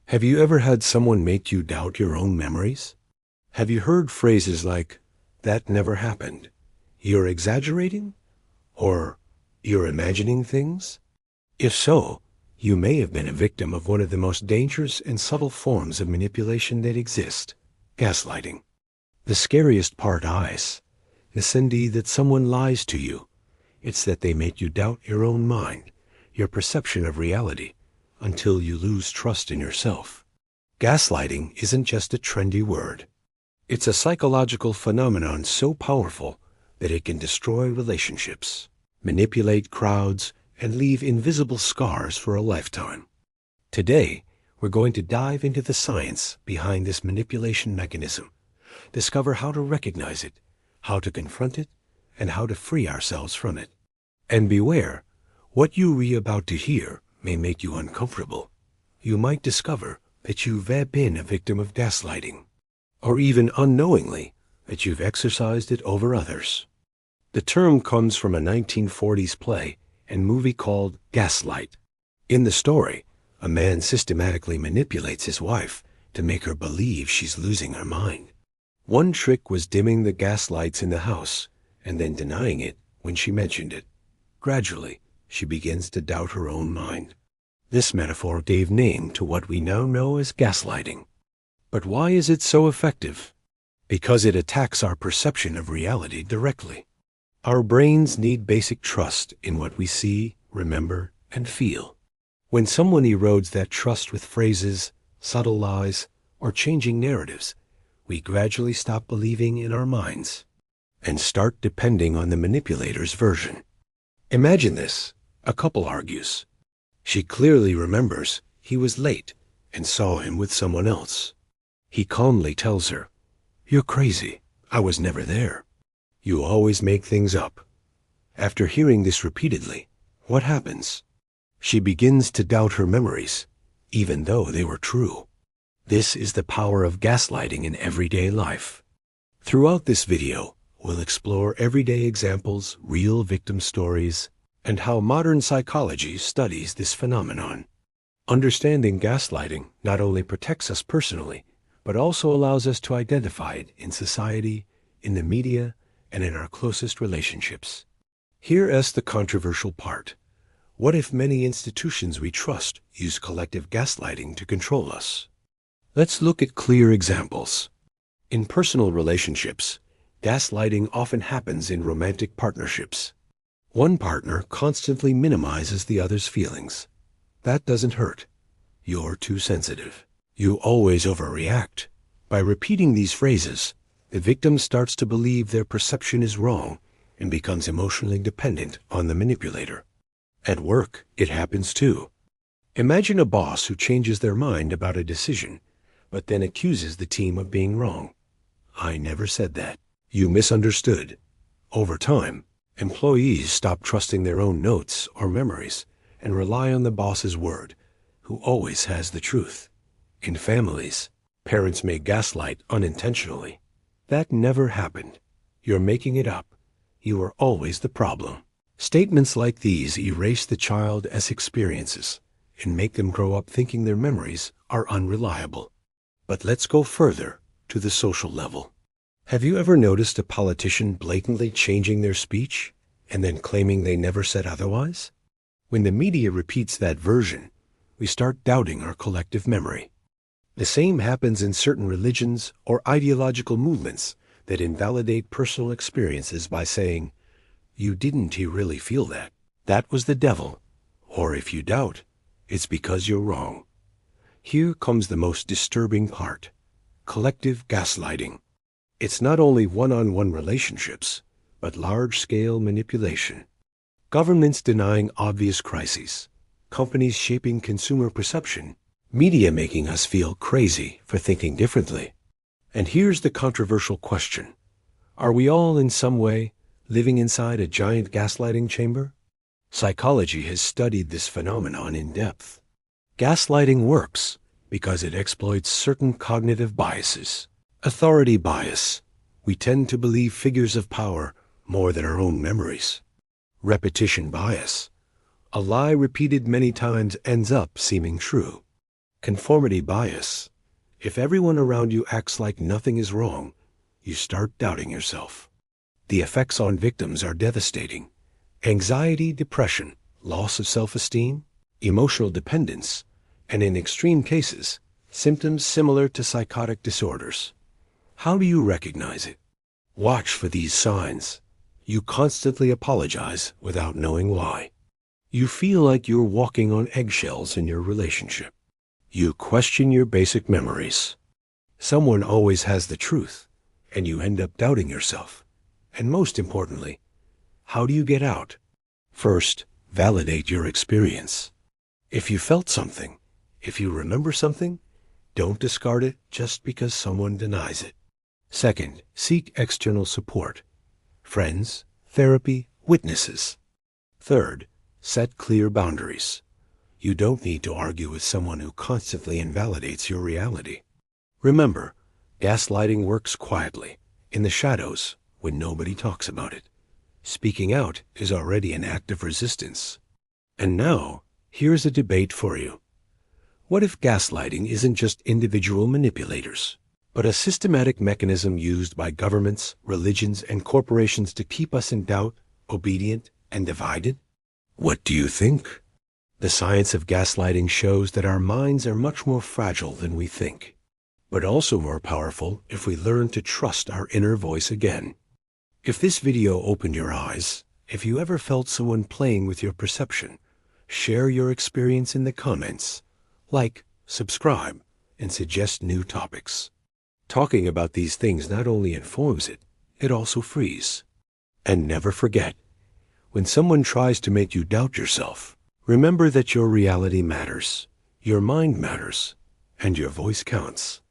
Have you ever had someone make you doubt your own memories? Have you heard phrases like, "That never happened," "You're exaggerating," or "You're imagining things"? If so, you may have been a victim of one of the most dangerous and subtle forms of manipulation that exist, gaslighting. The scariest part isn't that someone lies to you. It's that they make you doubt your own mind, your perception of reality, until you lose trust in yourself. Gaslighting isn't just a trendy word. It's a psychological phenomenon so powerful that it can destroy relationships, manipulate crowds, and leave invisible scars for a lifetime. Today, we're going to dive into the science behind this manipulation mechanism, discover how to recognize it, how to confront it, and how to free ourselves from it. And beware, what you're about to hear may make you uncomfortable. You might discover that you've been a victim of gaslighting, or even unknowingly that you've exercised it over others. The term comes from a 1940s play and movie called Gaslight. In the story, a man systematically manipulates his wife to make her believe she's losing her mind. One trick was dimming the gas lights in the house and then denying it when she mentioned it. Gradually, she begins to doubt her own mind. This metaphor gave name to what we now know as gaslighting. But why is it so effective? Because it attacks our perception of reality directly. Our brains need basic trust in what we see, remember, and feel. When someone erodes that trust with phrases, subtle lies, or changing narratives, we gradually stop believing in our minds and start depending on the manipulator's version. Imagine this. A couple argues. She clearly remembers he was late and saw him with someone else. He calmly tells her, "You're crazy. I was never there. You always make things up." After hearing this repeatedly, what happens? She begins to doubt her memories, even though they were true. This is the power of gaslighting in everyday life. Throughout this video, we'll explore everyday examples, real victim stories, and how modern psychology studies this phenomenon. Understanding gaslighting not only protects us personally, but also allows us to identify it in society, in the media, and in our closest relationships. Here's the controversial part. What if many institutions we trust use collective gaslighting to control us? Let's look at clear examples. In personal relationships, gaslighting often happens in romantic partnerships. One partner constantly minimizes the other's feelings. "That doesn't hurt. You're too sensitive. You always overreact." By repeating these phrases, the victim starts to believe their perception is wrong and becomes emotionally dependent on the manipulator. At work, it happens too. Imagine a boss who changes their mind about a decision, but then accuses the team of being wrong. "I never said that. You misunderstood." Over time, employees stop trusting their own notes or memories and rely on the boss's word, who always has the truth. In families, parents may gaslight unintentionally. "That never happened. You're making it up. You are always the problem." Statements like these erase the child as experiences and make them grow up thinking their memories are unreliable. But let's go further to the social level. Have you ever noticed a politician blatantly changing their speech and then claiming they never said otherwise? When the media repeats that version, we start doubting our collective memory. The same happens in certain religions or ideological movements that invalidate personal experiences by saying, "You didn't really feel that. That was the devil." Or if you doubt, it's because you're wrong. Here comes the most disturbing part: collective gaslighting. It's not only one-on-one relationships, but large-scale manipulation. Governments denying obvious crises, companies shaping consumer perception, media making us feel crazy for thinking differently. And here's the controversial question. Are we all in some way living inside a giant gaslighting chamber? Psychology has studied this phenomenon in depth. Gaslighting works because it exploits certain cognitive biases. Authority bias. We tend to believe figures of power more than our own memories. Repetition bias. A lie repeated many times ends up seeming true. Conformity bias. If everyone around you acts like nothing is wrong, you start doubting yourself. The effects on victims are devastating. Anxiety, depression, loss of self-esteem, emotional dependence, and in extreme cases, symptoms similar to psychotic disorders. How do you recognize it? Watch for these signs. You constantly apologize without knowing why. You feel like you're walking on eggshells in your relationship. You question your basic memories. Someone always has the truth, and you end up doubting yourself. And most importantly, how do you get out? First, validate your experience. If you felt something, if you remember something, don't discard it just because someone denies it. Second, seek external support. Friends, therapy, witnesses. Third, set clear boundaries. You don't need to argue with someone who constantly invalidates your reality. Remember, gaslighting works quietly, in the shadows, when nobody talks about it. Speaking out is already an act of resistance. And now, here's a debate for you. What if gaslighting isn't just individual manipulators, but a systematic mechanism used by governments, religions, and corporations to keep us in doubt, obedient, and divided? What do you think? The science of gaslighting shows that our minds are much more fragile than we think, but also more powerful if we learn to trust our inner voice again. If this video opened your eyes, if you ever felt someone playing with your perception, share your experience in the comments. Like, subscribe, and suggest new topics. Talking about these things not only informs it, it also frees. And never forget, when someone tries to make you doubt yourself, remember that your reality matters, your mind matters, and your voice counts.